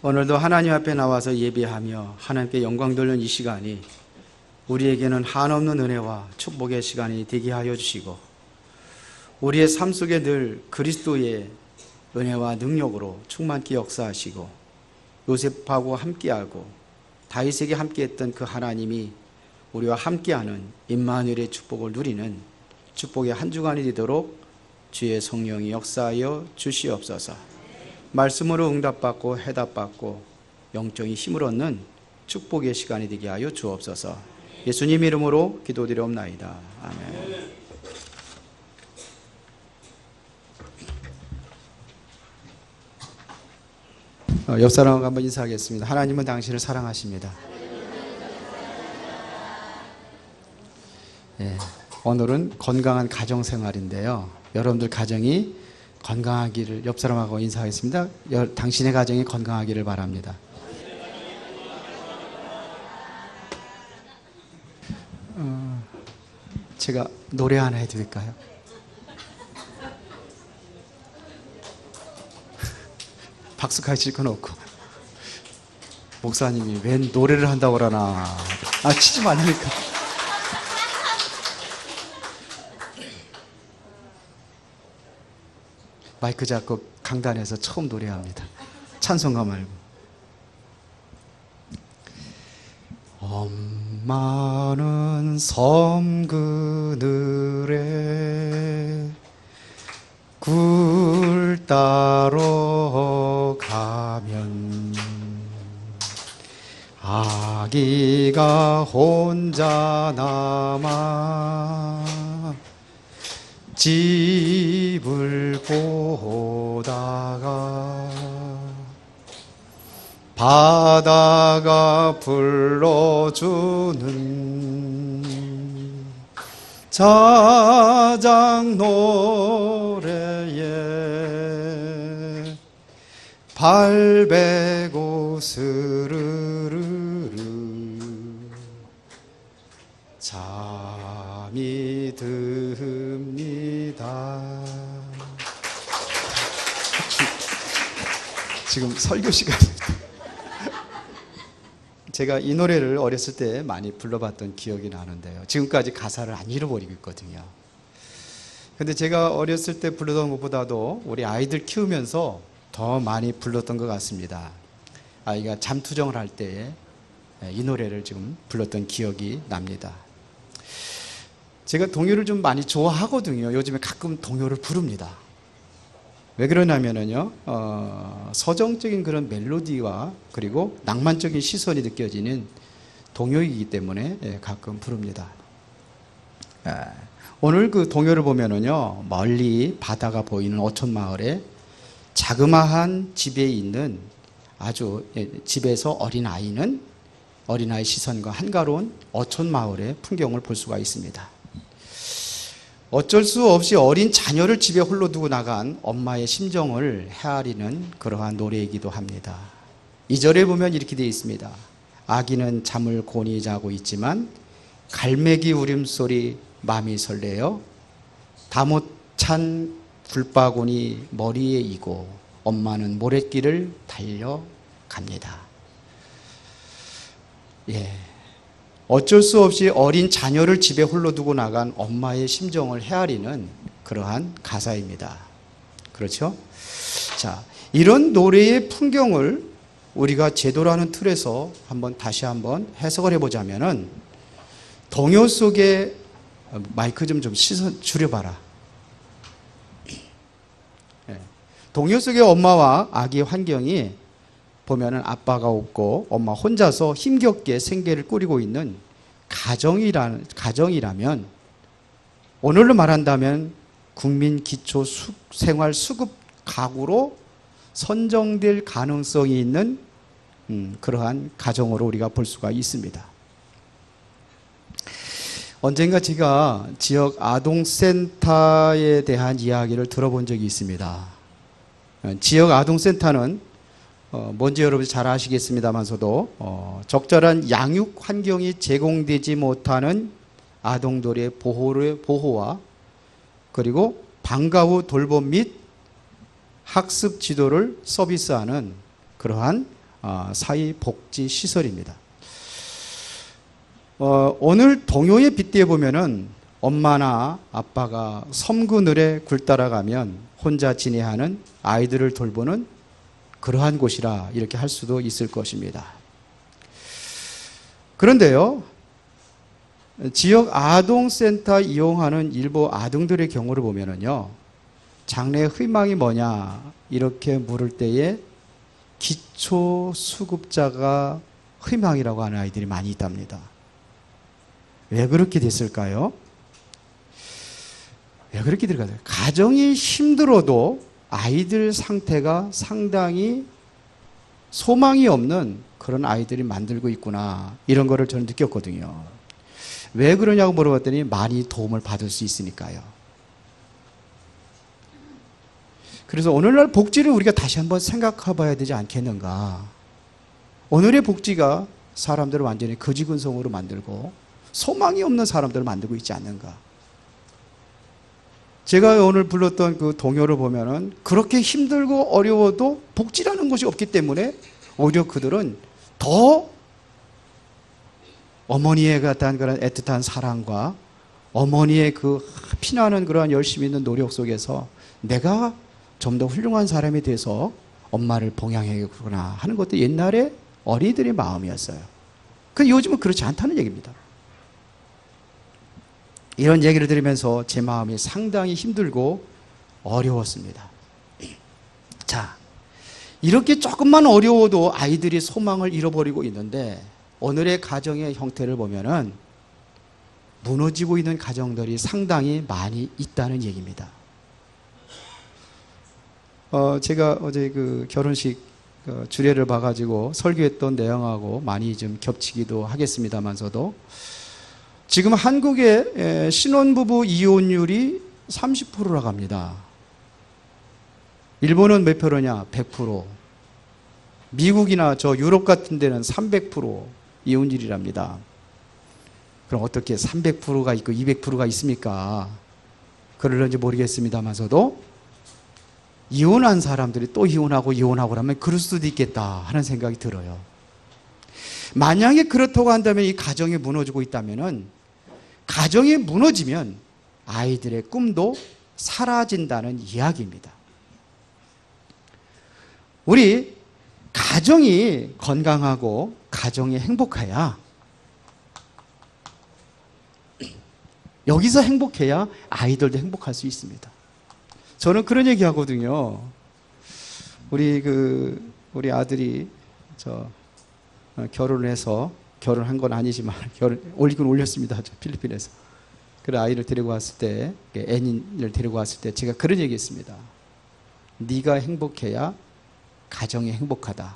오늘도 하나님 앞에 나와서 예배하며 하나님께 영광 돌리는 이 시간이 우리에게는 한없는 은혜와 축복의 시간이 되게 하여 주시고, 우리의 삶 속에 늘 그리스도의 은혜와 능력으로 충만케 역사하시고, 요셉하고 함께하고 다윗에게 함께했던 그 하나님이 우리와 함께하는 임마누엘의 축복을 누리는 축복의 한 주간이 되도록 주의 성령이 역사하여 주시옵소서. 말씀으로 응답받고 해답받고 영적인 힘을 얻는 축복의 시간이 되게 하여 주옵소서. 예수님 이름으로 기도드리옵나이다. 아멘. 옆 사람과 한번 인사하겠습니다. 하나님은 당신을 사랑하십니다. 예, 오늘은 건강한 가정생활인데요, 여러분들 가정이 건강하기를, 옆 사람하고 인사하겠습니다. 당신의 가정이 건강하기를 바랍니다. 제가 노래 하나 해드릴까요? 박수 칠 건 없고, 목사님이 웬 노래를 한다고 그러나, 치지 말라니까. 마이크 잡고 강단에서 처음 노래합니다. 찬송가 말고. 엄마는 섬 그늘에 굴 따러 가면 아기가 혼자 남아 집을 보다가 바다가 불러주는 자작 노래에 발베고 스르르르 잠이 듭니다. 지금 설교 시간입니다. 제가 이 노래를 어렸을 때 많이 불러봤던 기억이 나는데요, 지금까지 가사를 안 잃어버리고 있거든요. 근데 제가 어렸을 때 불렀던 것보다도 우리 아이들 키우면서 더 많이 불렀던 것 같습니다. 아이가 잠투정을 할 때 이 노래를 지금 불렀던 기억이 납니다. 제가 동요를 좀 많이 좋아하거든요. 요즘에 가끔 동요를 부릅니다. 왜 그러냐면요, 서정적인 그런 멜로디와 그리고 낭만적인 시선이 느껴지는 동요이기 때문에 가끔 부릅니다. 오늘 그 동요를 보면은요, 멀리 바다가 보이는 어촌 마을에 자그마한 집에 있는 아주 집에서 어린아이 시선과 한가로운 어촌 마을의 풍경을 볼 수가 있습니다. 어쩔 수 없이 어린 자녀를 집에 홀로 두고 나간 엄마의 심정을 헤아리는 그러한 노래이기도 합니다. 2절에 보면 이렇게 되어 있습니다. 아기는 잠을 곤히 자고 있지만 갈매기 울음소리 맘이 설레어 다 못 찬 불바구니 머리에 이고 엄마는 모랫길을 달려갑니다. 예. 어쩔 수 없이 어린 자녀를 집에 홀로 두고 나간 엄마의 심정을 헤아리는 그러한 가사입니다. 그렇죠? 자, 이런 노래의 풍경을 우리가 제도라는 틀에서 다시 한번 해석을 해보자면은, 동요 속에, 마이크 좀 시선 줄여봐라. 동요 속의 엄마와 아기의 환경이 보면은 아빠가 없고 엄마 혼자서 힘겹게 생계를 꾸리고 있는 가정이라면, 오늘로 말한다면 국민 기초 생활 수급 가구로 선정될 가능성이 있는 그러한 가정으로 우리가 볼 수가 있습니다. 언젠가 제가 지역 아동센터에 대한 이야기를 들어본 적이 있습니다. 지역 아동센터는 뭔지 여러분이 잘 아시겠습니다만서도 적절한 양육 환경이 제공되지 못하는 아동들의 보호와 그리고 방과 후 돌봄 및 학습 지도를 서비스하는 그러한 사회복지시설입니다. 오늘 동요에 빗대어 보면은 엄마나 아빠가 섬그늘에 굴 따라가면 혼자 지내하는 아이들을 돌보는 그러한 곳이라 이렇게 할 수도 있을 것입니다. 그런데요, 지역 아동센터 이용하는 일부 아동들의 경우를 보면은요, 장래의 희망이 뭐냐 이렇게 물을 때에 기초수급자가 희망이라고 하는 아이들이 많이 있답니다. 왜 그렇게 됐을까요? 왜 그렇게 들어가요? 가정이 힘들어도 아이들 상태가 상당히 소망이 없는 그런 아이들이 만들고 있구나, 이런 거를 저는 느꼈거든요. 왜 그러냐고 물어봤더니 많이 도움을 받을 수 있으니까요. 그래서 오늘날 복지를 우리가 다시 한번 생각해 봐야 되지 않겠는가. 오늘의 복지가 사람들을 완전히 거지근성으로 만들고 소망이 없는 사람들을 만들고 있지 않는가. 제가 오늘 불렀던 그 동요를 보면은 그렇게 힘들고 어려워도 복지라는 것이 없기 때문에 오히려 그들은 더 어머니에 같은 그런 애틋한 사랑과 어머니의 그 피나는 그러한 열심히 있는 노력 속에서 내가 좀 더 훌륭한 사람이 돼서 엄마를 봉양해야겠구나 하는 것도 옛날에 어린이들의 마음이었어요. 근데 요즘은 그렇지 않다는 얘기입니다. 이런 얘기를 들으면서 제 마음이 상당히 힘들고 어려웠습니다. 자, 이렇게 조금만 어려워도 아이들이 소망을 잃어버리고 있는데 오늘의 가정의 형태를 보면은 무너지고 있는 가정들이 상당히 많이 있다는 얘기입니다. 제가 어제 그 결혼식 주례를 봐가지고 설교했던 내용하고 많이 좀 겹치기도 하겠습니다만서도 지금 한국의 신혼부부 이혼율이 30%라고 합니다. 일본은 몇 프로냐? 100%. 미국이나 저 유럽 같은 데는 300% 이혼율이랍니다. 그럼 어떻게 300%가 있고 200%가 있습니까? 그럴런지 모르겠습니다만서도 이혼한 사람들이 또 이혼하고 하면 그럴 수도 있겠다 하는 생각이 들어요. 만약에 그렇다고 한다면 이 가정이 무너지고 있다면은 가정이 무너지면 아이들의 꿈도 사라진다는 이야기입니다. 우리 가정이 건강하고 가정이 행복해야, 여기서 행복해야 아이들도 행복할 수 있습니다. 저는 그런 얘기 하거든요. 우리 아들이 결혼을 해서, 결혼한 건 아니지만 올리긴 올렸습니다. 필리핀에서. 그 아이를 데리고 왔을 때, 애인을 데리고 왔을 때 제가 그런 얘기 했습니다. 네가 행복해야 가정이 행복하다.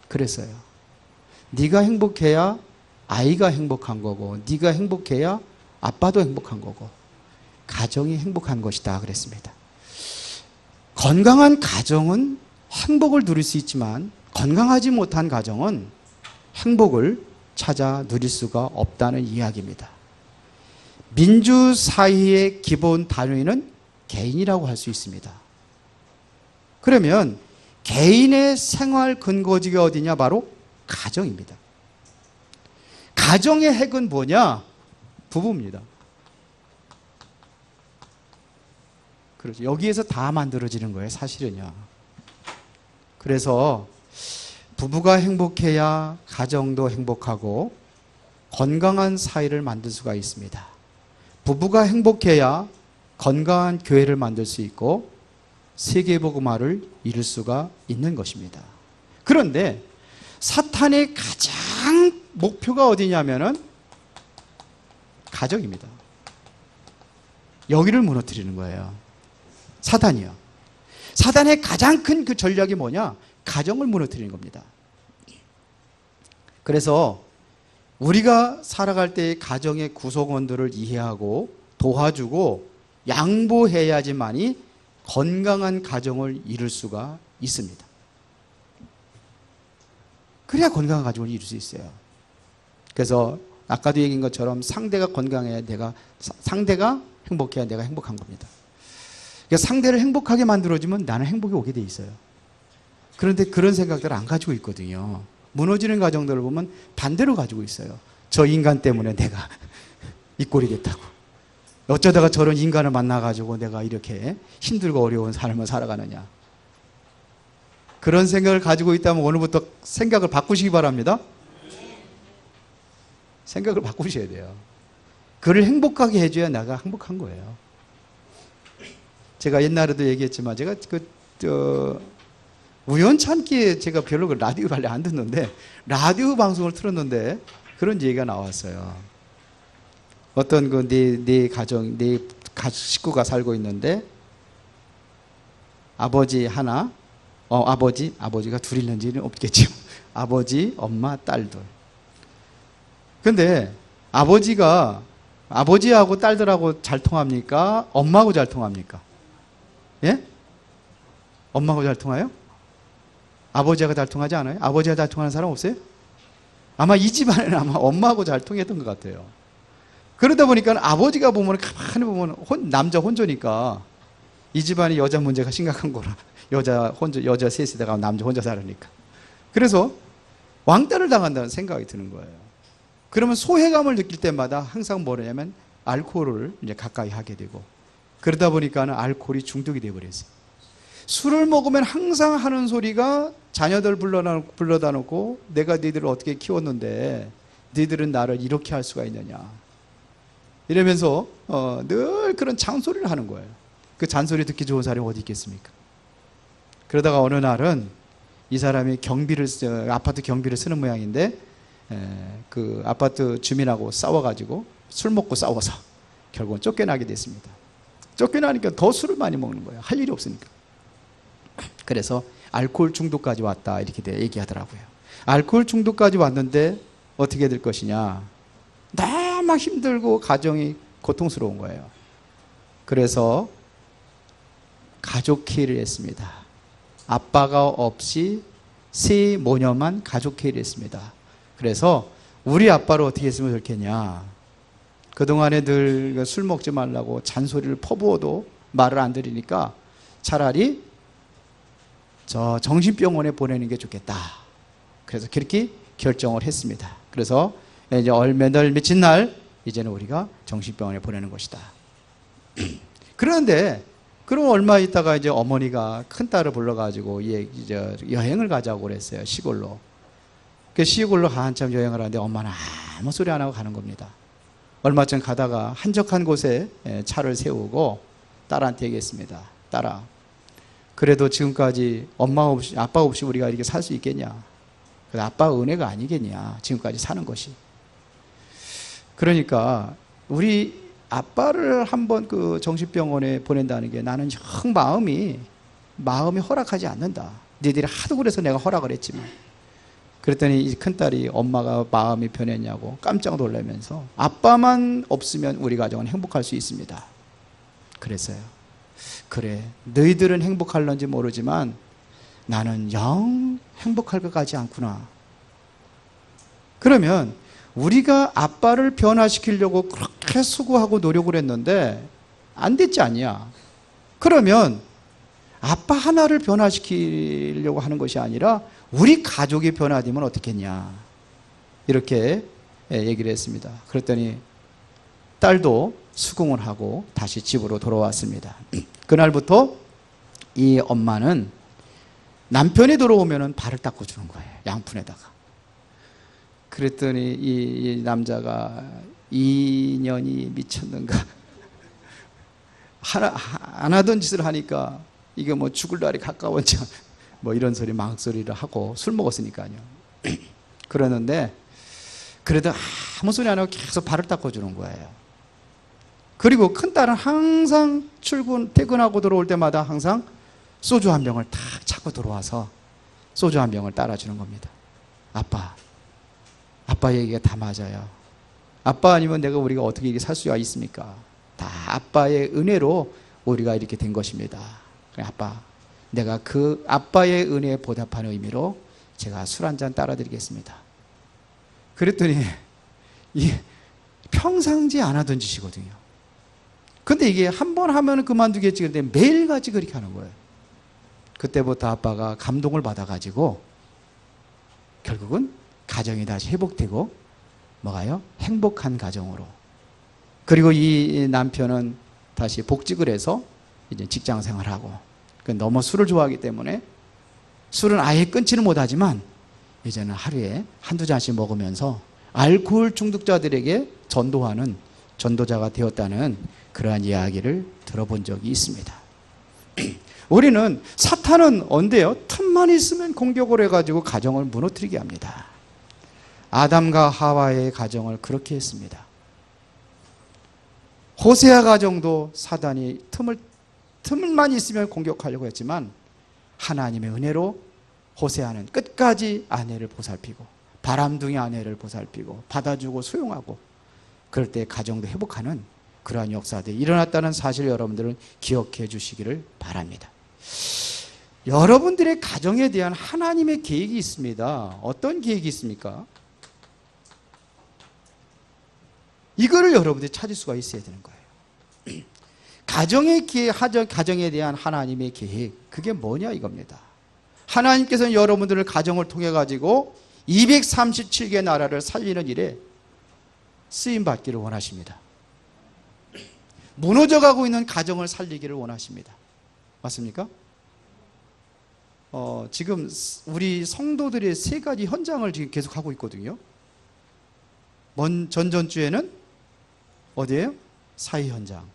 그랬어요. 네가 행복해야 아이가 행복한 거고, 네가 행복해야 아빠도 행복한 거고, 가정이 행복한 것이다 그랬습니다. 건강한 가정은 행복을 누릴 수 있지만 건강하지 못한 가정은 행복을 찾아 누릴 수가 없다는 이야기입니다. 민주사회의 기본 단위는 개인이라고 할 수 있습니다. 그러면 개인의 생활 근거지가 어디냐? 바로 가정입니다. 가정의 핵은 뭐냐? 부부입니다. 그렇죠. 여기에서 다 만들어지는 거예요, 사실은요. 그래서 부부가 행복해야 가정도 행복하고 건강한 사회를 만들 수가 있습니다. 부부가 행복해야 건강한 교회를 만들 수 있고 세계복음화를 이룰 수가 있는 것입니다. 그런데 사탄의 가장 목표가 어디냐면은 가정입니다. 여기를 무너뜨리는 거예요. 사탄이요. 사탄의 가장 큰 그 전략이 뭐냐? 가정을 무너뜨리는 겁니다. 그래서 우리가 살아갈 때의 가정의 구성원들을 이해하고 도와주고 양보해야지만이 건강한 가정을 이룰 수가 있습니다. 그래야 건강한 가정을 이룰 수 있어요. 그래서 아까도 얘기한 것처럼 상대가 건강해야 상대가 행복해야 내가 행복한 겁니다. 그러니까 상대를 행복하게 만들어주면 나는 행복이 오게 돼 있어요. 그런데 그런 생각들을 안 가지고 있거든요. 무너지는 가정들을 보면 반대로 가지고 있어요. 저 인간 때문에 내가 이 꼴이 됐다고. 어쩌다가 저런 인간을 만나가지고 내가 이렇게 힘들고 어려운 삶을 살아가느냐. 그런 생각을 가지고 있다면 오늘부터 생각을 바꾸시기 바랍니다. 생각을 바꾸셔야 돼요. 그를 행복하게 해줘야 내가 행복한 거예요. 제가 옛날에도 얘기했지만 제가 우연찮게 제가 별로 그 라디오를 안 듣는데 라디오 방송을 틀었는데 그런 얘기가 나왔어요. 어떤 네 가정, 네 식구가 살고 있는데 아버지 하나, 아버지가 둘 있는지는 없겠죠. 아버지, 엄마, 딸 둘. 근데 아버지하고 딸들하고 잘 통합니까? 엄마하고 잘 통합니까? 예? 엄마하고 잘 통해요? 아버지하고 잘 통하지 않아요? 아버지하고 잘 통하는 사람 없어요? 아마 이 집안에는 아마 엄마하고 잘 통했던 것 같아요. 그러다 보니까 아버지가 보면 가만히 보면 남자 혼자니까 이 집안이 여자 문제가 심각한 거라. 여자 셋이다가 남자 혼자 살으니까. 그래서 왕따를 당한다는 생각이 드는 거예요. 그러면 소외감을 느낄 때마다 항상 뭐냐면 알코올을 이제 가까이 하게 되고 그러다 보니까는 알코올이 중독이 되어버렸어요. 술을 먹으면 항상 하는 소리가 자녀들 불러다 놓고 내가 너희들을 어떻게 키웠는데 너희들은 나를 이렇게 할 수가 있느냐 이러면서 늘 그런 잔소리를 하는 거예요. 그 잔소리 듣기 좋은 사람이 어디 있겠습니까? 그러다가 어느 날은 이 사람이 아파트 경비를 쓰는 모양인데 그 아파트 주민하고 싸워가지고 술 먹고 싸워서 결국은 쫓겨나게 됐습니다. 쫓겨나니까 더 술을 많이 먹는 거예요. 할 일이 없으니까. 그래서 알코올 중독까지 왔다 이렇게 얘기하더라고요. 알코올 중독까지 왔는데 어떻게 될 것이냐. 너무 힘들고 가정이 고통스러운 거예요. 그래서 가족회의를 했습니다. 아빠가 없이 세 모녀만 가족회의를 했습니다. 그래서 우리 아빠를 어떻게 했으면 좋겠냐. 그동안에 늘 술 먹지 말라고 잔소리를 퍼부어도 말을 안 들으니까 차라리 저 정신병원에 보내는 게 좋겠다. 그래서 그렇게 결정을 했습니다. 그래서 이제 며칠 날 이제는 우리가 정신병원에 보내는 것이다. 그런데 그럼 얼마 있다가 이제 어머니가 큰 딸을 불러가지고 이제 여행을 가자고 그랬어요. 시골로. 그 시골로 한참 여행을 하는데 엄마는 아무 소리 안 하고 가는 겁니다. 얼마 전 가다가 한적한 곳에 차를 세우고 딸한테 얘기했습니다. 딸아, 그래도 지금까지 엄마 없이 아빠 없이 우리가 이렇게 살 수 있겠냐? 그래서 아빠 은혜가 아니겠냐? 지금까지 사는 것이. 그러니까 우리 아빠를 한번 그 정신병원에 보낸다는 게 나는 영 마음이 허락하지 않는다. 너희들이 하도 그래서 내가 허락을 했지만. 그랬더니 이 큰딸이 엄마가 마음이 변했냐고 깜짝 놀라면서 아빠만 없으면 우리 가정은 행복할 수 있습니다. 그랬어요. 그래, 너희들은 행복할런지 모르지만 나는 영 행복할 것 같지 않구나. 그러면 우리가 아빠를 변화시키려고 그렇게 수고하고 노력을 했는데 안 됐지 않냐. 그러면 아빠 하나를 변화시키려고 하는 것이 아니라 우리 가족이 변화되면 어떻겠냐. 이렇게 얘기를 했습니다. 그랬더니 딸도 수긍을 하고 다시 집으로 돌아왔습니다. 그날부터 이 엄마는 남편이 들어오면 발을 닦아주는 거예요. 양푼에다가. 그랬더니 이 남자가 2년이 미쳤는가. 안 하던 짓을 하니까 이게 뭐 죽을 날이 가까웠죠. 뭐 이런 소리 망소리를 하고 술 먹었으니까요. 그러는데 그래도 아무 소리 안 하고 계속 발을 닦아주는 거예요. 그리고 큰딸은 항상 퇴근하고 들어올 때마다 항상 소주 한 병을 탁 차고 들어와서 소주 한 병을 따라주는 겁니다. 아빠 얘기가 다 맞아요. 아빠 아니면 우리가 어떻게 이렇게 살 수가 있습니까? 다 아빠의 은혜로 우리가 이렇게 된 것입니다. 아빠, 내가 그 아빠의 은혜에 보답하는 의미로 제가 술 한 잔 따라 드리겠습니다. 그랬더니 평상시 안 하던 짓이거든요. 근데 이게 한 번 하면 그만두겠지. 근데 매일같이 그렇게 하는 거예요. 그때부터 아빠가 감동을 받아가지고 결국은 가정이 다시 회복되고 뭐가요? 행복한 가정으로. 그리고 이 남편은 다시 복직을 해서 이제 직장 생활하고, 너무 술을 좋아하기 때문에 술은 아예 끊지는 못하지만 이제는 하루에 한두 잔씩 먹으면서 알코올 중독자들에게 전도하는 전도자가 되었다는 그러한 이야기를 들어본 적이 있습니다. 우리는 사탄은 언제요? 틈만 있으면 공격을 해가지고 가정을 무너뜨리게 합니다. 아담과 하와의 가정을 그렇게 했습니다. 호세아 가정도 사단이 틈만 있으면 공격하려고 했지만 하나님의 은혜로 호세아는 끝까지 아내를 보살피고 바람둥이 아내를 보살피고 받아주고 수용하고, 그럴 때 가정도 회복하는 그러한 역사들이 일어났다는 사실 여러분들은 기억해 주시기를 바랍니다. 여러분들의 가정에 대한 하나님의 계획이 있습니다. 어떤 계획이 있습니까? 이거를 여러분들이 찾을 수가 있어야 되는 거예요. 가정의 계획, 가정에 대한 하나님의 계획, 그게 뭐냐 이겁니다. 하나님께서는 여러분들을 가정을 통해 가지고 237개 나라를 살리는 일에 쓰임 받기를 원하십니다. 무너져가고 있는 가정을 살리기를 원하십니다. 맞습니까? 지금 우리 성도들의 세 가지 현장을 지금 계속 하고 있거든요. 전전주에는 어디예요? 사회 현장.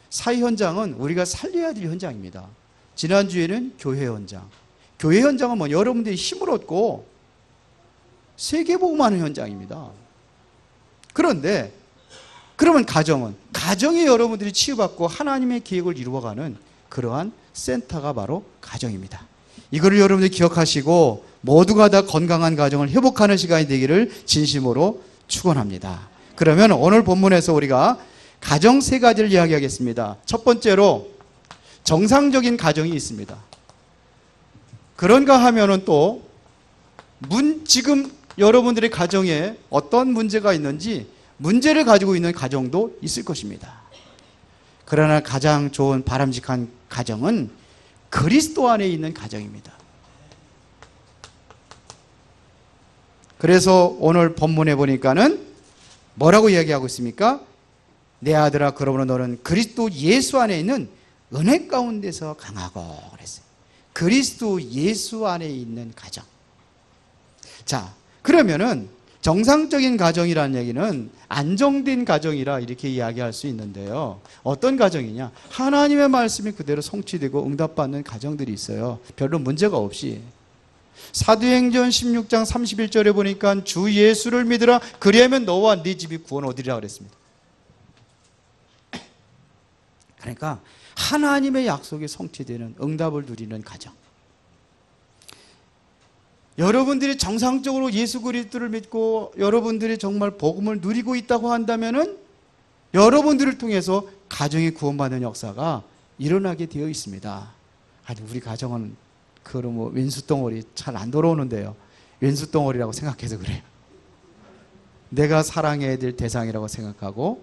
사회 현장은 우리가 살려야 될 현장입니다. 지난주에는 교회 현장. 교회 현장은 뭐 여러분들이 힘을 얻고 세계복음하는 현장입니다. 그런데 그러면 가정은, 가정에 여러분들이 치유받고 하나님의 계획을 이루어가는 그러한 센터가 바로 가정입니다. 이거를 여러분들이 기억하시고 모두가 다 건강한 가정을 회복하는 시간이 되기를 진심으로 축원합니다. 그러면 오늘 본문에서 우리가 가정 세 가지를 이야기하겠습니다. 첫 번째로 정상적인 가정이 있습니다. 그런가 하면은 또 지금 여러분들의 가정에 어떤 문제가 있는지 문제를 가지고 있는 가정도 있을 것입니다. 그러나 가장 좋은 바람직한 가정은 그리스도 안에 있는 가정입니다. 그래서 오늘 본문에 보니까는 뭐라고 이야기하고 있습니까? 내 아들아, 그러므로 너는 그리스도 예수 안에 있는 은혜 가운데서 강하고 그랬어요. 그리스도 예수 안에 있는 가정. 자, 그러면은 정상적인 가정이라는 얘기는 안정된 가정이라 이렇게 이야기할 수 있는데요. 어떤 가정이냐? 하나님의 말씀이 그대로 성취되고 응답받는 가정들이 있어요. 별로 문제가 없이. 사도행전 16장 31절에 보니까 주 예수를 믿으라, 그리하면 너와 네 집이 구원 얻으리라 그랬습니다. 그러니까 하나님의 약속이 성취되는, 응답을 누리는 가정. 여러분들이 정상적으로 예수 그리스도를 믿고 여러분들이 정말 복음을 누리고 있다고 한다면은 여러분들을 통해서 가정이 구원받는 역사가 일어나게 되어 있습니다. 아니, 우리 가정은 그럼 뭐 왼수덩어리 잘 안 돌아오는데요. 왼수덩어리라고 생각해서 그래요. 내가 사랑해야 될 대상이라고 생각하고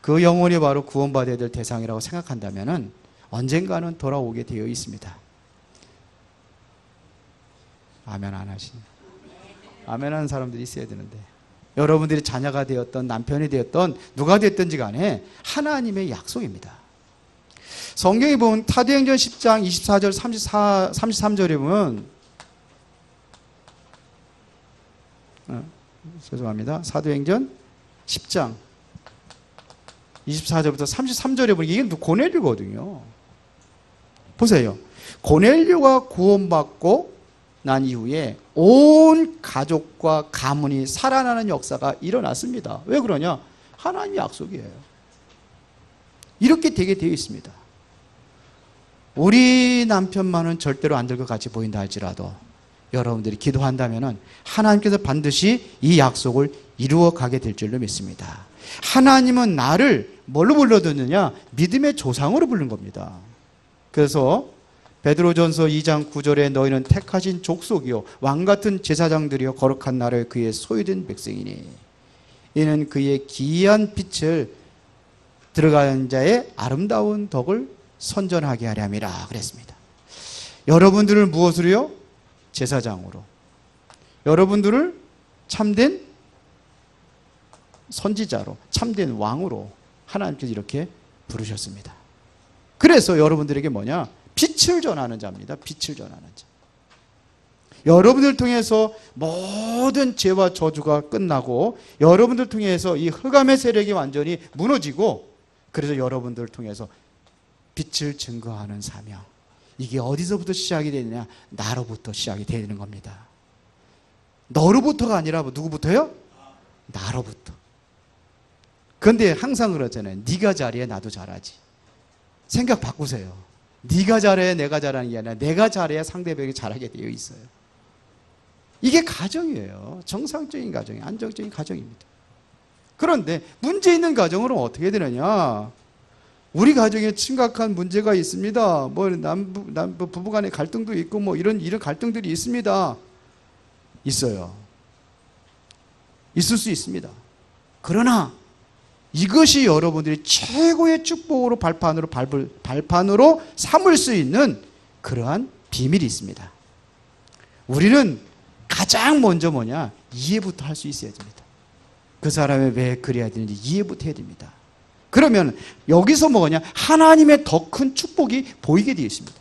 그 영혼이 바로 구원받아야 될 대상이라고 생각한다면은 언젠가는 돌아오게 되어 있습니다. 아멘 안 하시네. 아멘 하는 사람들이 있어야 되는데, 여러분들이 자녀가 되었던 남편이 되었던 누가 되었든지 간에 하나님의 약속입니다. 성경에 보면 사도행전 10장 24절 33절에 보면 죄송합니다. 사도행전 10장 24절부터 33절에 보면 이게 고넬료거든요. 보세요. 고넬료가 구원받고 난 이후에 온 가족과 가문이 살아나는 역사가 일어났습니다. 왜 그러냐? 하나님의 약속이에요. 이렇게 되게 되어 있습니다. 우리 남편만은 절대로 안 될 것 같이 보인다 할지라도 여러분들이 기도한다면 하나님께서 반드시 이 약속을 이루어 가게 될 줄로 믿습니다. 하나님은 나를 뭘로 불러드느냐? 믿음의 조상으로 부른 겁니다. 그래서 베드로전서 2장 9절에 너희는 택하신 족속이요 왕같은 제사장들이요 거룩한 나라의 그의 소유된 백성이니 이는 그의 기이한 빛을 들어가는 자의 아름다운 덕을 선전하게 하려 함이라 그랬습니다. 여러분들을 무엇으로요? 제사장으로. 여러분들을 참된 선지자로, 참된 왕으로 하나님께서 이렇게 부르셨습니다. 그래서 여러분들에게 뭐냐? 빛을 전하는 자입니다. 빛을 전하는 자. 여러분들 통해서 모든 죄와 저주가 끝나고 여러분들 통해서 이 흑암의 세력이 완전히 무너지고 그래서 여러분들을 통해서 빛을 증거하는 사명. 이게 어디서부터 시작이 되느냐? 나로부터 시작이 되는 겁니다. 너로부터가 아니라 누구부터요? 나로부터. 그런데 항상 그러잖아요. 네가 잘해 나도 잘하지. 생각 바꾸세요. 네가 잘해 내가 잘하는 게 아니라 내가 잘해야 상대방이 잘하게 되어 있어요. 이게 가정이에요. 정상적인 가정이, 안정적인 가정입니다. 그런데 문제 있는 가정으로 어떻게 되느냐? 우리 가정에 심각한 문제가 있습니다. 뭐 남부 부부간의 갈등도 있고 뭐 이런 갈등들이 있습니다. 있어요. 있을 수 있습니다. 그러나 이것이 여러분들이 최고의 축복으로 발판으로 삼을 수 있는 그러한 비밀이 있습니다. 우리는 가장 먼저 뭐냐? 이해부터 할 수 있어야 됩니다. 그 사람이 왜 그래야 되는지 이해부터 해야 됩니다. 그러면 여기서 뭐냐? 하나님의 더 큰 축복이 보이게 되어 있습니다.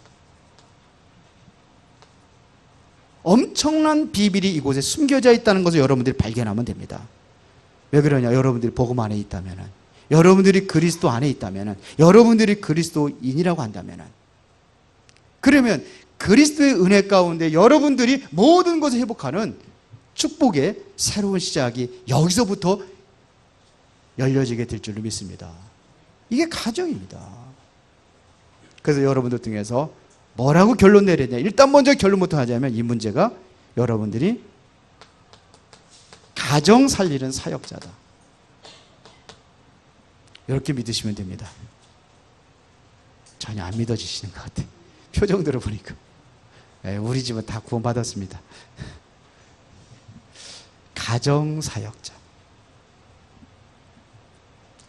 엄청난 비밀이 이곳에 숨겨져 있다는 것을 여러분들이 발견하면 됩니다. 왜 그러냐? 여러분들이 복음 안에 있다면, 여러분들이 그리스도 안에 있다면, 여러분들이 그리스도인이라고 한다면, 그러면 그리스도의 은혜 가운데 여러분들이 모든 것을 회복하는 축복의 새로운 시작이 여기서부터 열려지게 될 줄로 믿습니다. 이게 가정입니다. 그래서 여러분들 통해서 뭐라고 결론 내렸냐? 일단 먼저 결론부터 하자면 이 문제가 여러분들이 가정 살리는 사역자다. 이렇게 믿으시면 됩니다. 전혀 안 믿어지시는 것 같아요. 표정 들어보니까. 우리 집은 다 구원받았습니다. 가정 사역자.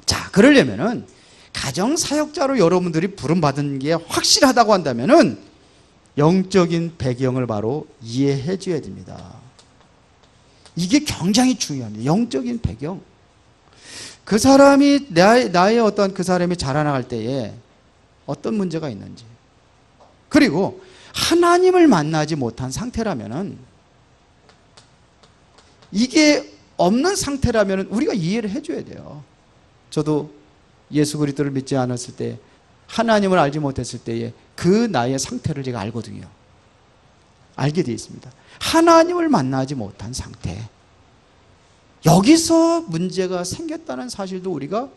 자, 그러려면은 가정 사역자로 여러분들이 부름받은 게 확실하다고 한다면은 영적인 배경을 바로 이해해 줘야 됩니다. 이게 굉장히 중요합니다. 영적인 배경. 그 사람이 나의 어떤 그 사람이 자라나갈 때에 어떤 문제가 있는지, 그리고 하나님을 만나지 못한 상태라면은, 이게 없는 상태라면은 우리가 이해를 해줘야 돼요. 저도 예수 그리스도를 믿지 않았을 때, 하나님을 알지 못했을 때에 그 나의 상태를 제가 알거든요. 알게 되어 있습니다. 하나님을 만나지 못한 상태. 여기서 문제가 생겼다는 사실도 우리가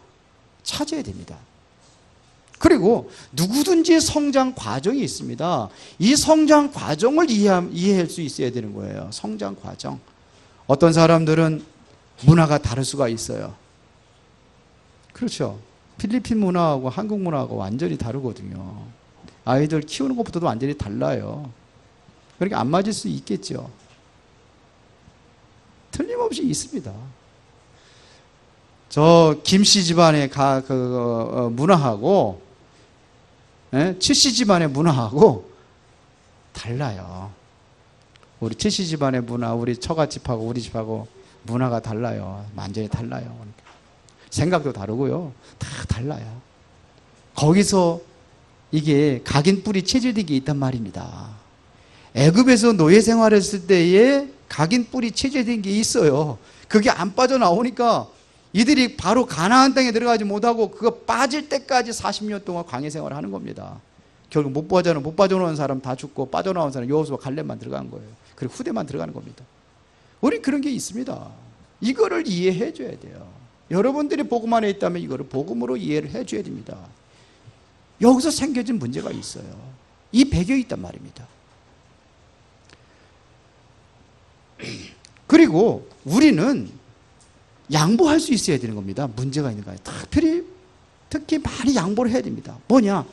찾아야 됩니다. 그리고 누구든지 성장 과정이 있습니다. 이 성장 과정을 이해할 수 있어야 되는 거예요. 성장 과정. 어떤 사람들은 문화가 다를 수가 있어요. 그렇죠. 필리핀 문화하고 한국 문화하고 완전히 다르거든요. 아이들 키우는 것부터도 완전히 달라요. 그러니까 안 맞을 수 있겠죠. 틀림없이 있습니다. 저 김씨 집안의 문화하고 칠씨 집안의 문화하고 달라요. 우리 칠씨 집안의 문화, 우리 처갓집하고 우리 집하고 문화가 달라요. 완전히 달라요. 생각도 다르고요. 다 달라요. 거기서 이게 각인 뿌리 체질된 게 있단 말입니다. 애굽에서 노예 생활했을 때에 각인 뿌리 체질된 게 있어요. 그게 안 빠져나오니까 이들이 바로 가나안 땅에 들어가지 못하고 그거 빠질 때까지 40년 동안 광야 생활을 하는 겁니다. 결국 못 빠져나온 사람 다 죽고 빠져나온 사람 여호수아 갈렙만 들어간 거예요. 그리고 후대만 들어가는 겁니다. 우리 그런 게 있습니다. 이거를 이해해 줘야 돼요. 여러분들이 복음 안에 있다면 이거를 복음으로 이해를 해 줘야 됩니다. 여기서 생겨진 문제가 있어요. 이 배경이 있단 말입니다. 그리고 우리는 양보할 수 있어야 되는 겁니다. 문제가 있는 거예요. 특히 많이 양보를 해야 됩니다. 뭐냐?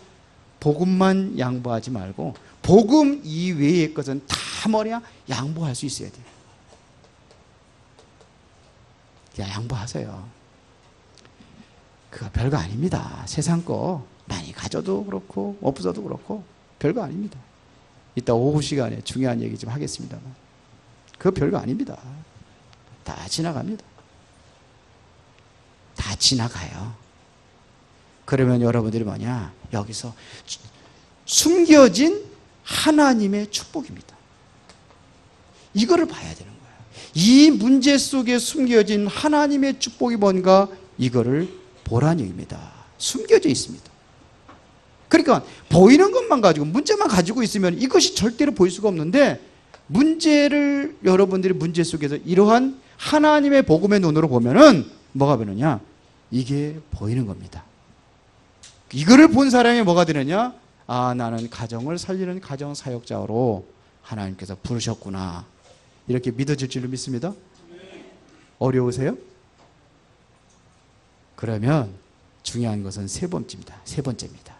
복음만 양보하지 말고 복음 이외의 것은 다 뭐냐? 양보할 수 있어야 돼요. 양보하세요. 그거 별거 아닙니다. 세상 거 많이 가져도 그렇고 없어도 그렇고 별거 아닙니다. 이따 오후 시간에 중요한 얘기 좀 하겠습니다만 그거 별거 아닙니다. 다 지나갑니다. 다 지나가요. 그러면 여러분들이 뭐냐? 여기서 숨겨진 하나님의 축복입니다. 이거를 봐야 되는 거예요. 이 문제 속에 숨겨진 하나님의 축복이 뭔가 이거를 보라는 얘기입니다. 숨겨져 있습니다. 그러니까 보이는 것만 가지고 문제만 가지고 있으면 이것이 절대로 보일 수가 없는데 문제를 여러분들이 문제 속에서 이러한 하나님의 복음의 눈으로 보면은 뭐가 되느냐? 이게 보이는 겁니다. 이거를 본 사람이 뭐가 되느냐? 아, 나는 가정을 살리는 가정 사역자로 하나님께서 부르셨구나. 이렇게 믿어질 줄로 믿습니다. 어려우세요? 그러면 중요한 것은 세 번째입니다.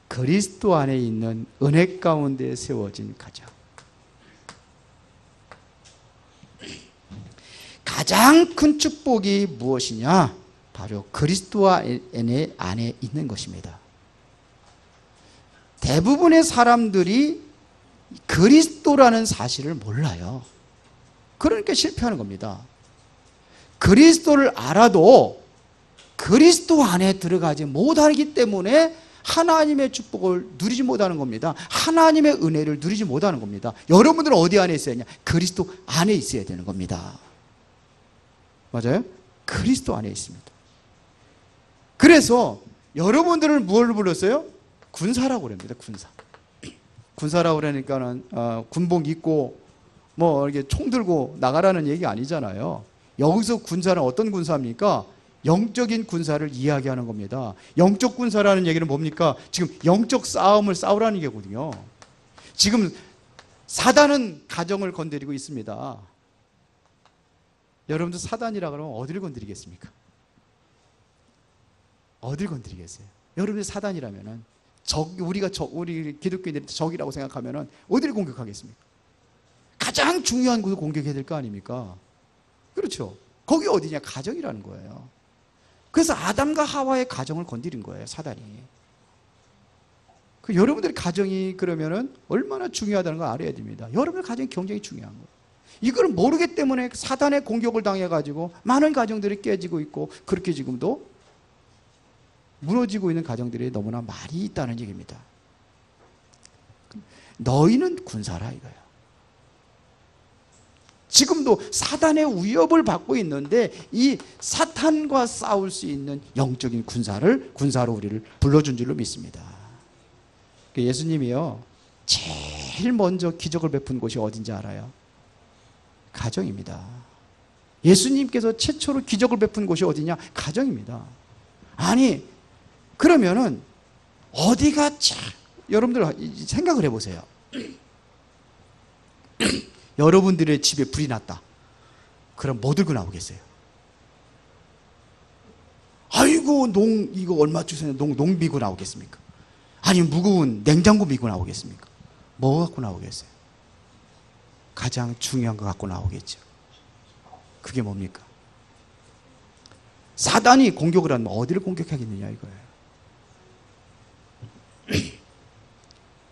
그리스도 안에 있는 은혜 가운데 세워진 가정. 가장 큰 축복이 무엇이냐? 바로 그리스도 안에 있는 것입니다. 대부분의 사람들이 그리스도라는 사실을 몰라요. 그러니까 실패하는 겁니다. 그리스도를 알아도 그리스도 안에 들어가지 못하기 때문에 하나님의 축복을 누리지 못하는 겁니다. 하나님의 은혜를 누리지 못하는 겁니다. 여러분들은 어디 안에 있어야 하냐? 그리스도 안에 있어야 되는 겁니다. 맞아요? 그리스도 안에 있습니다. 그래서 여러분들을 뭘 불렀어요? 군사라고 그럽니다. 군사라고 그러니까는 군복 입고 뭐 이렇게 총 들고 나가라는 얘기 아니잖아요. 여기서 군사는 어떤 군사입니까? 영적인 군사를 이야기하는 겁니다. 영적 군사라는 얘기는 뭡니까? 지금 영적 싸움을 싸우라는 얘기거든요. 지금 사단은 가정을 건드리고 있습니다. 여러분들 사단이라 그러면 어디를 건드리겠습니까? 어디를 건드리겠어요? 여러분들 사단이라면은 우리 기독교인들이 적이라고 생각하면은 어디를 공격하겠습니까? 가장 중요한 곳을 공격해야 될 거 아닙니까? 그렇죠. 거기 어디냐? 가정이라는 거예요. 그래서 아담과 하와의 가정을 건드린 거예요, 사단이. 여러분들의 가정이 그러면은 얼마나 중요하다는 걸 알아야 됩니다. 여러분의 가정이 굉장히 중요한 거예요. 이걸 모르기 때문에 사단의 공격을 당해가지고 많은 가정들이 깨지고 있고 그렇게 지금도 무너지고 있는 가정들이 너무나 많이 있다는 얘기입니다. 너희는 군사라 이거예요. 지금도 사단의 위협을 받고 있는데 이 사탄과 싸울 수 있는 영적인 군사로 우리를 불러준 줄로 믿습니다. 예수님이요 제일 먼저 기적을 베푼 곳이 어딘지 알아요? 가정입니다. 예수님께서 최초로 기적을 베푼 곳이 어디냐? 가정입니다. 아니 그러면은 어디가 여러분들 생각을 해보세요. 여러분들의 집에 불이 났다. 그럼 뭐 들고 나오겠어요? 아이고 이거 얼마 주세요? 농 미고 나오겠습니까? 아니면 무거운 냉장고 미고 나오겠습니까? 뭐 갖고 나오겠어요? 가장 중요한 거 갖고 나오겠죠. 그게 뭡니까? 사단이 공격을 하면 어디를 공격하겠느냐 이거예요.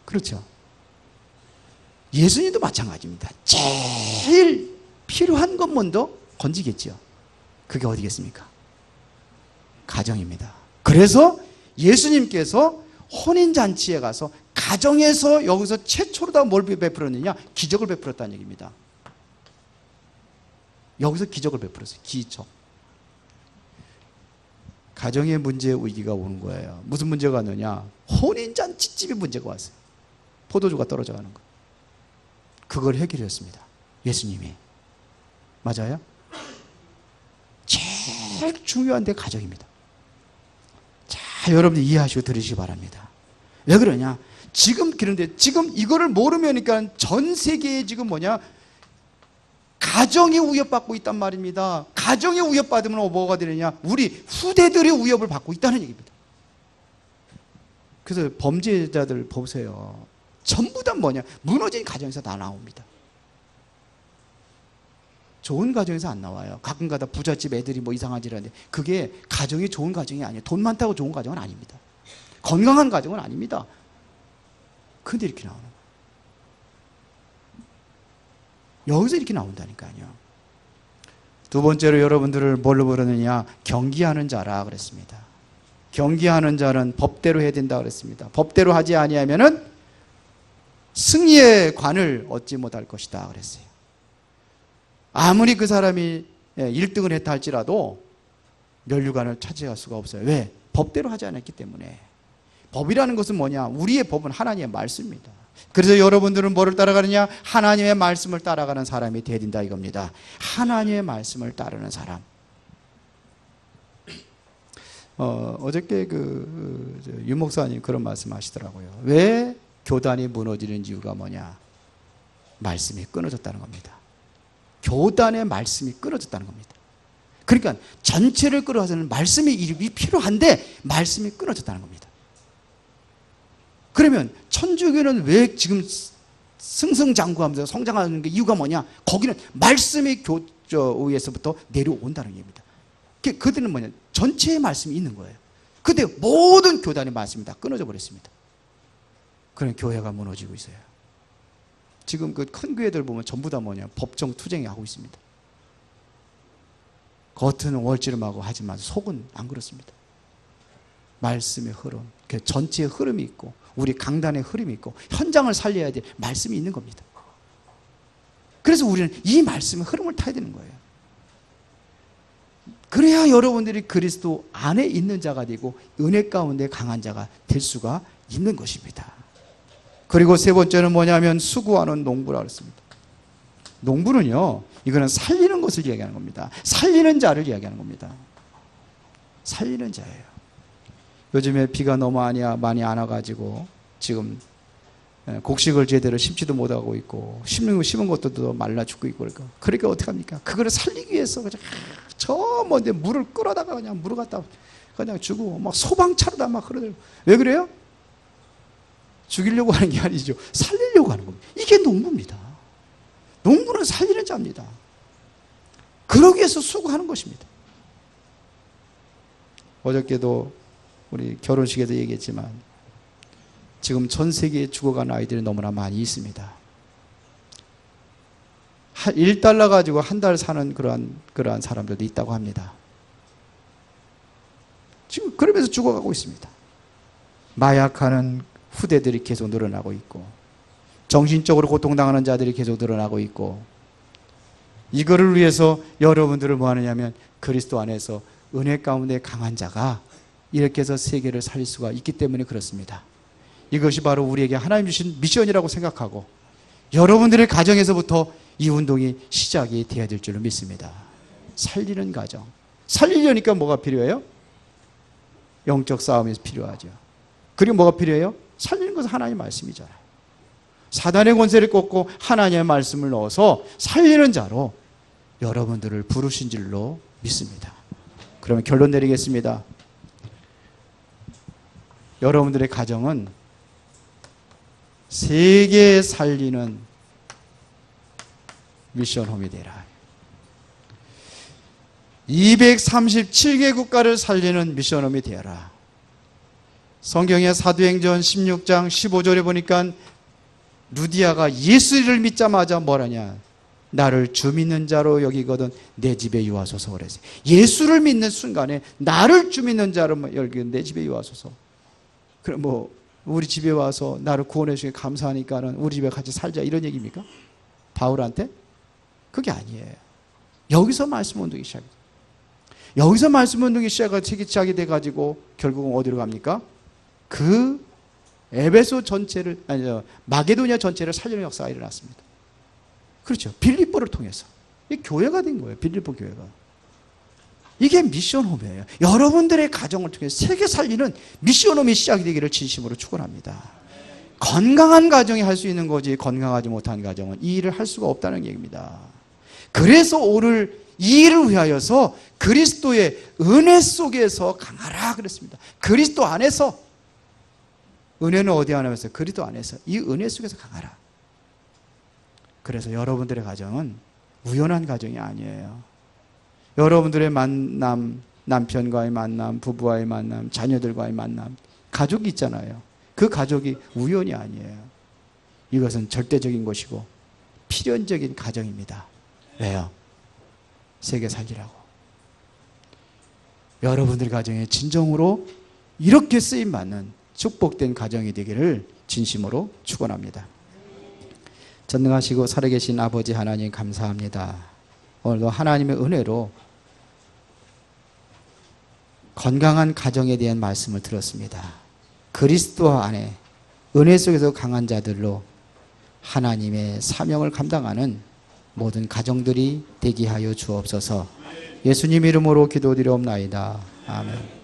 그렇죠. 예수님도 마찬가지입니다. 제일 필요한 것 먼저 건지겠죠. 그게 어디겠습니까? 가정입니다. 그래서 예수님께서 혼인잔치에 가서 가정에서 여기서 최초로 다 뭘 베풀었느냐? 기적을 베풀었다는 얘기입니다. 여기서 기적을 베풀었어요. 기적. 가정의 문제 위기가 오는 거예요. 무슨 문제가 왔느냐? 혼인잔치집에 문제가 왔어요. 포도주가 떨어져 가는 거. 그걸 해결했습니다. 예수님이. 맞아요? 제일 중요한 데 가정입니다. 자, 여러분들 이해하시고 들으시기 바랍니다. 왜 그러냐? 그런데 지금 이거를 모르면니까 전 세계에 지금 가정이 위협받고 있단 말입니다. 가정이 위협받으면 뭐가 되느냐? 우리 후대들이 위협을 받고 있다는 얘기입니다. 그래서 범죄자들 보세요. 전부 다 무너진 가정에서 다 나옵니다. 좋은 가정에서 안 나와요. 가끔가다 부잣집 애들이 이상한 짓을 하는데 그게 가정이 좋은 가정이 아니에요. 돈 많다고 좋은 가정은 아닙니다. 건강한 가정은 아닙니다. 근데 이렇게 나오는 거예요. 여기서 이렇게 나온다니까요. 두 번째로 여러분들을 뭘로 부르느냐? 경기하는 자라 그랬습니다. 경기하는 자는 법대로 해야 된다 그랬습니다. 법대로 하지 아니하면은 승리의 관을 얻지 못할 것이다 그랬어요. 아무리 그 사람이 1등을 했다 할지라도 면류관을 차지할 수가 없어요. 왜? 법대로 하지 않았기 때문에. 법이라는 것은 뭐냐? 우리의 법은 하나님의 말씀입니다. 그래서 여러분들은 뭐를 따라가느냐? 하나님의 말씀을 따라가는 사람이 되어야 된다 이겁니다. 하나님의 말씀을 따르는 사람. 어저께 유 목사님 그런 말씀 하시더라고요. 왜 교단이 무너지는 이유가 뭐냐? 말씀이 끊어졌다는 겁니다. 교단의 말씀이 끊어졌다는 겁니다. 그러니까 전체를 끌어와서는 말씀의 이름이 필요한데 말씀이 끊어졌다는 겁니다. 그러면 천주교는 왜 지금 승승장구하면서 성장하는 게 이유가 뭐냐? 거기는 말씀의 의에서부터 내려온다는 얘기입니다. 그들은 뭐냐? 전체의 말씀이 있는 거예요. 근데 모든 교단의 말씀이 다 끊어져 버렸습니다. 그런 교회가 무너지고 있어요. 지금 그 큰 교회들 보면 전부 다 뭐냐? 법정 투쟁이 하고 있습니다. 겉은 월지름하고 하지만 속은 안 그렇습니다. 말씀의 흐름, 그 전체의 흐름이 있고 우리 강단의 흐름이 있고 현장을 살려야 될 말씀이 있는 겁니다. 그래서 우리는 이 말씀의 흐름을 타야 되는 거예요. 그래야 여러분들이 그리스도 안에 있는 자가 되고 은혜 가운데 강한 자가 될 수가 있는 것입니다. 그리고 세 번째는 뭐냐면 수고하는 농부라 그랬습니다. 농부는요, 이거는 살리는 것을 이야기하는 겁니다. 살리는 자를 이야기하는 겁니다. 살리는 자예요. 요즘에 비가 너무 많이 안 와가지고 지금 곡식을 제대로 심지도 못하고 있고 심은 것도 말라 죽고 있고 그러니까 어떡합니까? 그거를 살리기 위해서 그냥 저 먼데 물을 끌어다가 그냥 물을 갖다 그냥 주고 막 소방차로다 막 그러더라고요. 왜 그래요? 죽이려고 하는 게 아니죠. 살리려고 하는 겁니다. 이게 농부입니다. 농부는 살리는 자입니다. 그러기 위해서 수고하는 것입니다. 어저께도 우리 결혼식에도 얘기했지만 지금 전 세계에 죽어간 아이들이 너무나 많이 있습니다. 1달러 가지고 한 달 사는 그러한 사람들도 있다고 합니다. 지금 그러면서 죽어가고 있습니다. 마약하는 후대들이 계속 늘어나고 있고 정신적으로 고통당하는 자들이 계속 늘어나고 있고 이거를 위해서 여러분들을 뭐 하느냐면 그리스도 안에서 은혜 가운데 강한 자가 이렇게 해서 세계를 살릴 수가 있기 때문에 그렇습니다. 이것이 바로 우리에게 하나님 주신 미션이라고 생각하고 여러분들의 가정에서부터 이 운동이 시작이 되어야 될 줄로 믿습니다. 살리는 가정. 살리려니까 뭐가 필요해요? 영적 싸움이 필요하죠. 그리고 뭐가 필요해요? 살리는 것은 하나님의 말씀이잖아요. 사단의 권세를 꺾고 하나님의 말씀을 넣어서 살리는 자로 여러분들을 부르신 줄로 믿습니다. 그러면 결론 내리겠습니다. 여러분들의 가정은 세계 살리는 미션홈이 되라. 237개 국가를 살리는 미션홈이 되어라. 성경의 사도행전 16장 15절에 보니까 루디아가 예수를 믿자마자 뭐라냐? 나를 주 믿는 자로 여기거든 내 집에 유하소서 그랬어요. 예수를 믿는 순간에 나를 주 믿는 자로 여기거든 내 집에 유하소서. 그럼 뭐 우리 집에 와서 나를 구원해 주시니 감사하니까는 우리 집에 같이 살자 이런 얘기입니까? 바울한테? 그게 아니에요. 여기서 말씀 운동이 시작이 돼요. 여기서 말씀 운동이 시작이 돼가지고 결국은 어디로 갑니까? 그 에베소 전체를 마게도니아 전체를 살리는 역사가 일어났습니다. 그렇죠. 빌립보를 통해서 이 교회가 된 거예요. 빌립보 교회가. 이게 미션홈이에요. 여러분들의 가정을 통해서 세계 살리는 미션홈이 시작이 되기를 진심으로 축원합니다. 건강한 가정이 할 수 있는 거지 건강하지 못한 가정은 이 일을 할 수가 없다는 얘기입니다. 그래서 오늘 이 일을 위하여서 그리스도의 은혜 속에서 강하라 그랬습니다. 그리스도 안에서. 은혜는 어디 안에서? 그리스도 안에서. 이 은혜 속에서 강하라. 그래서 여러분들의 가정은 우연한 가정이 아니에요. 여러분들의 만남, 남편과의 만남, 부부와의 만남, 자녀들과의 만남, 가족이 있잖아요. 그 가족이 우연이 아니에요. 이것은 절대적인 것이고 필연적인 가정입니다. 왜요? 세계 살리라고. 여러분들 가정에 진정으로 이렇게 쓰임받는 축복된 가정이 되기를 진심으로 축원합니다. 전능하시고 살아계신 아버지 하나님 감사합니다. 오늘도 하나님의 은혜로 건강한 가정에 대한 말씀을 들었습니다. 그리스도 안에 은혜 속에서 강한 자들로 하나님의 사명을 감당하는 모든 가정들이 되게 하여 주옵소서. 예수님 이름으로 기도드리옵나이다. 아멘.